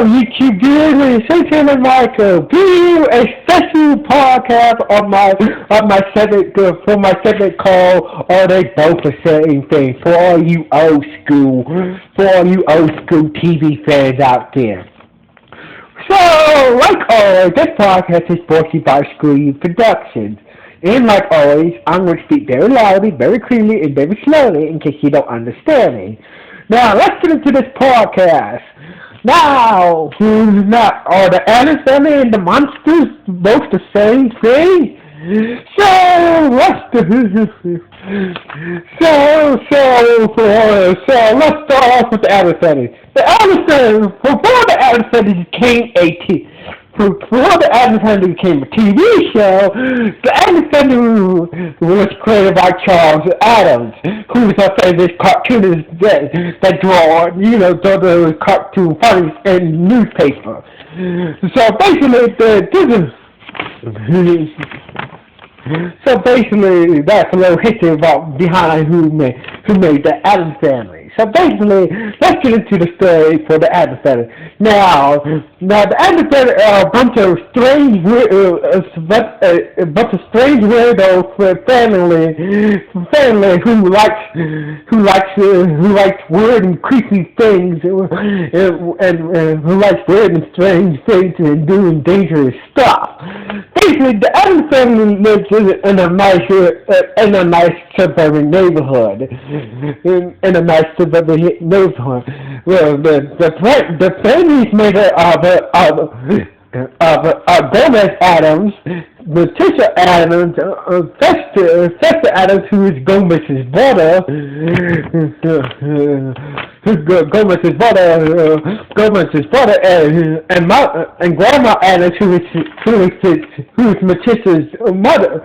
YouTube viewers, Satan and Michael, give you a special podcast of my segment for my segment called "Are They Both the Same Thing?" for all you old school TV fans out there. So, like always, this podcast is brought to you by School Productions. And like always, I'm going to speak very loudly, very clearly, and very slowly in case you don't understand me. Now, let's get into this podcast. Now, are the Addams family and the Munsters both the same thing? So let's start off with the Addams family. The Addams family, before the Addams family became a TV show, the Addams Family was created by Charles Addams, who was a famous cartoonist that draw, the cartoon funnies in newspaper. So basically, that's a little history about behind who made the Addams Family. So basically, let's get into the story for the Addams Family. Now the Addams Family are a bunch of strange weirdo family who likes weird and creepy things and who likes weird and strange things and doing dangerous stuff. Basically, the Addams Family lives in a nice suburban neighborhood. Well, the family's made of Gomez Addams, Letitia Addams, Festa Addams, who is Gomez's brother, and Grandma Addams, who is Letitia's mother,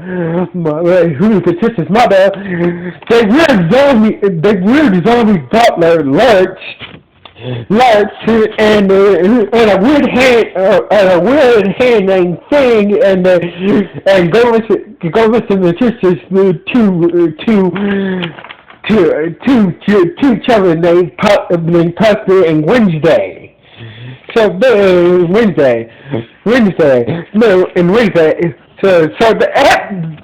They weird zombie butler Lurch, and a weird hand named Thing, and Gomez and Letitia's two children named Puffy and Wednesday. So Wednesday. So the Addams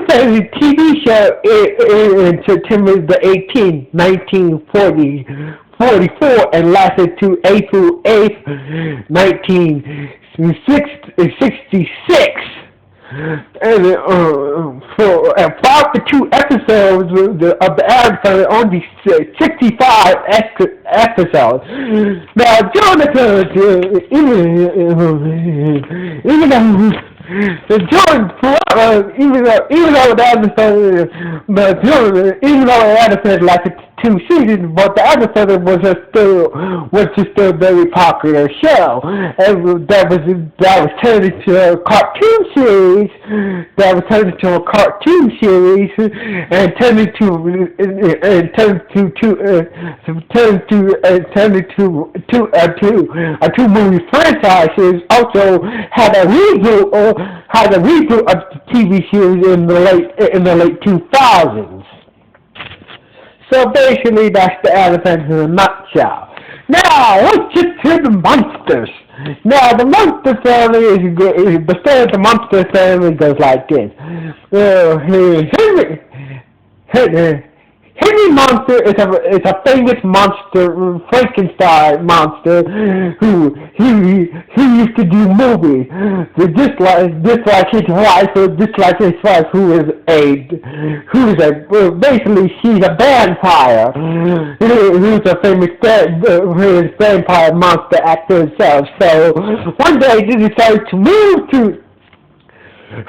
Family TV show in September the 18th, 1944, and lasted to April 8th, 1966. And for 5 to 2 episodes of the Addams Family, only 65 episodes. Now, Jonathan, even though the Addams Family lasted 2 seasons, but the Addams Family was just a very popular show, and that was turned into a cartoon series. And turned into two movie franchises. Also had a reboot of the TV series in the late 2000s. So basically, that's the Addams Family in a nutshell. Now, let's get to the Munsters. Now, the Munster family the story of the Munster family goes like this. Henry Munster is a famous monster, Frankenstein monster, who used to do movies, just like his wife, basically she's a vampire, who's a famous vampire monster actor herself. So one day they decided to move to.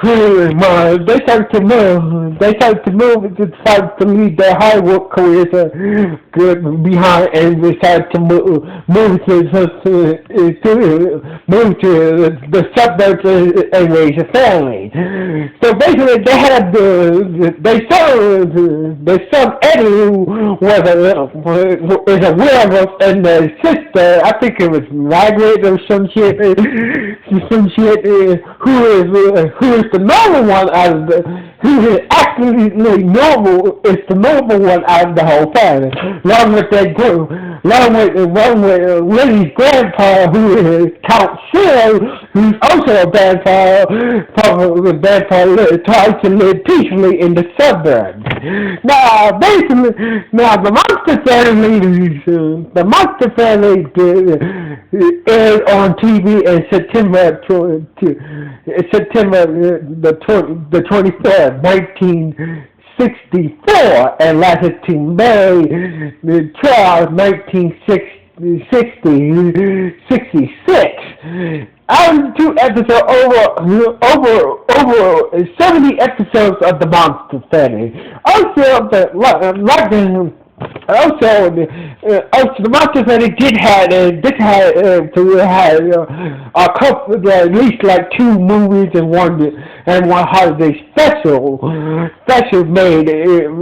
They started to leave their Hollywood careers behind, and decided to move to the suburbs and raise a family. So basically, they son Eddie, who was a werewolf, and their sister, I think it was Margaret or some shit, who is the normal one out of absolutely normal. It's the normal one out of the whole family, along with their group, along with Willie's grandpa, who is Count Phil, who's also a grandpa tries to live peacefully in the suburbs. Now, basically, the Monster Family aired on TV in September the 23rd, 1964, and lasted to May the 12th, 1966. Out of 2 episodes, over 70 episodes of the Monster Family. Also, the Monster Family did have a couple, at least like 2 movies and one holiday special made in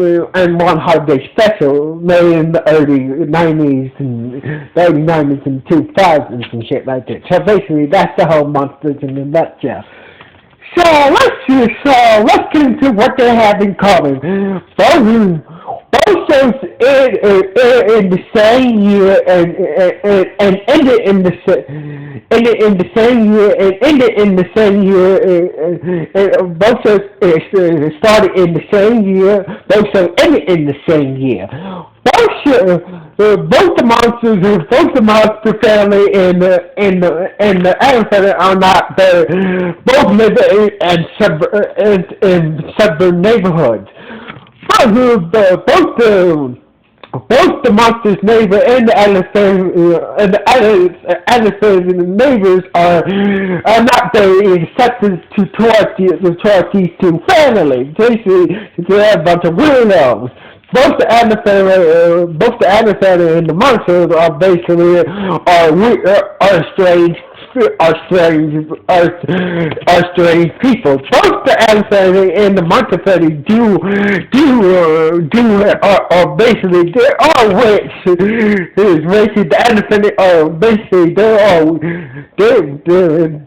the early 90s and 2000s and shit like that. So basically, that's the whole Monsters in a nutshell. So let's get into what they have in common. Both shows aired in the same year and ended in the same year and ended in the same year. Both shows started in the same year. Both shows ended in the same year. Both the Monster Family and the Addams Family are not there. Both live in suburban neighborhoods. Both the Monsters neighbor and the Addams Family neighbors are not very accepting towards these 2 families. Basically, they're a bunch of weirdos. Both the Addams Family and the Munsters are basically strange people. Both the Addams Family and the Munster Family are basically they are witch. Basically, the Addams Family are basically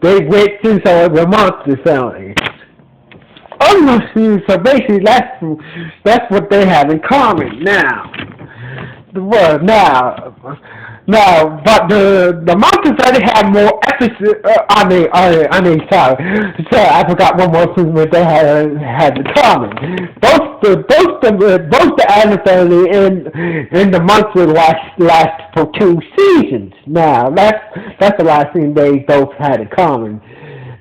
they witches or the Munster Family. So basically, that's what they have in common now. But the Monsters Family have more episodes. Sorry, I forgot one more thing that they had in common. Both the Addams Family and the Monsters last for 2 seasons. Now, that's the last thing they both had in common.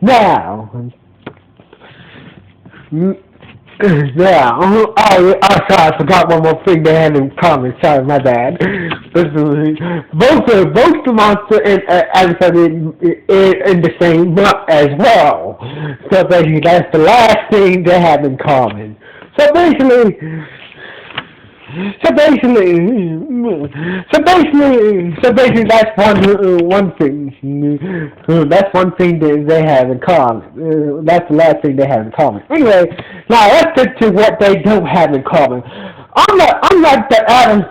Now. Yeah, sorry, I forgot one more thing they had in common. Sorry, my bad. Both the Monster and Addams Family in the same month as well. So basically, that's the last thing they have in common. So basically, that's one thing. That's one thing that they have in common. That's the last thing they have in common. Anyway, now let's get to what they don't have in common. Unlike the Addams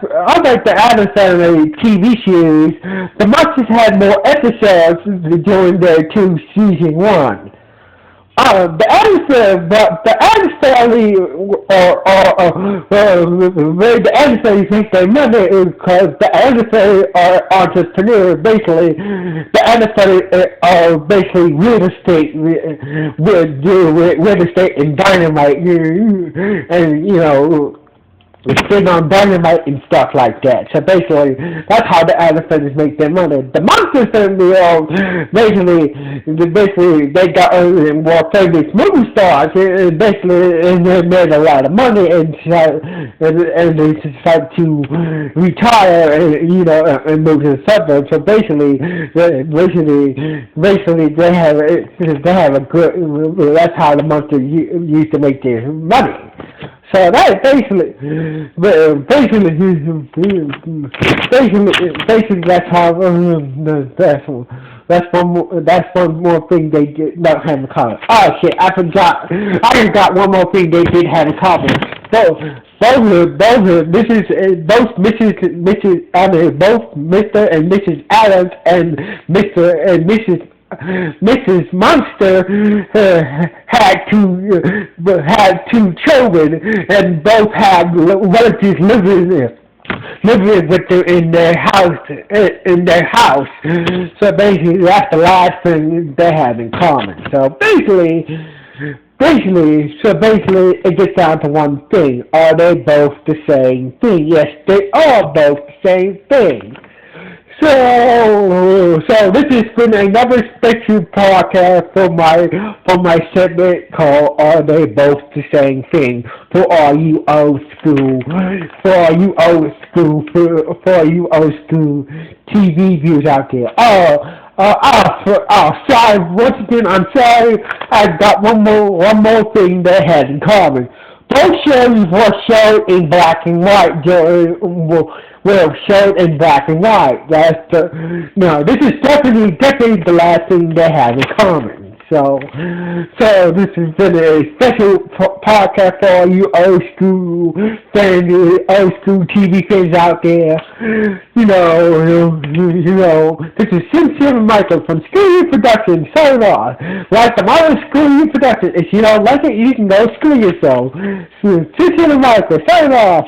Family TV series, the Munsters had more episodes during their 2 season 1. The Addams Family, where the Addams Family make their money is because the Addams Family are entrepreneurs. Basically, the Addams Family are basically real estate and dynamite, and spin on dynamite and stuff like that. So basically, that's how the Addams Family make their money. The Munsters Family, basically, they got more famous movie stars, and they made a lot of money, and they decided to retire, and move to the suburbs. So basically, they have a good. That's how the Munsters used to make their money. So that basically that's how that's one more thing they did not have in common. Oh shit, I forgot one more thing they did have in common. Both Mr. and Mrs. Addams and Mr. and Mrs. Mrs. Munster had two children, and both had relatives living with her in their house. So basically, that's the last thing they have in common. So basically, it gets down to one thing: are they both the same thing? Yes, they are both the same thing. So this has been another special podcast for my segment called "Are They Both the Same Thing?" For all you old school, for all you old school TV views out there. Sorry. Once again, I'm sorry. I've got one more thing they had in common. Both shows were showed in black and white. Well, showed in black and white. This is definitely the last thing they have in common. So this has been a special podcast for all you old school TV fans out there. This is Sincere Michael from Screw Productions. Sign off. Like the modern Screw Productions. If you don't like it, you can go screw yourself. Sincere Michael. Sign off.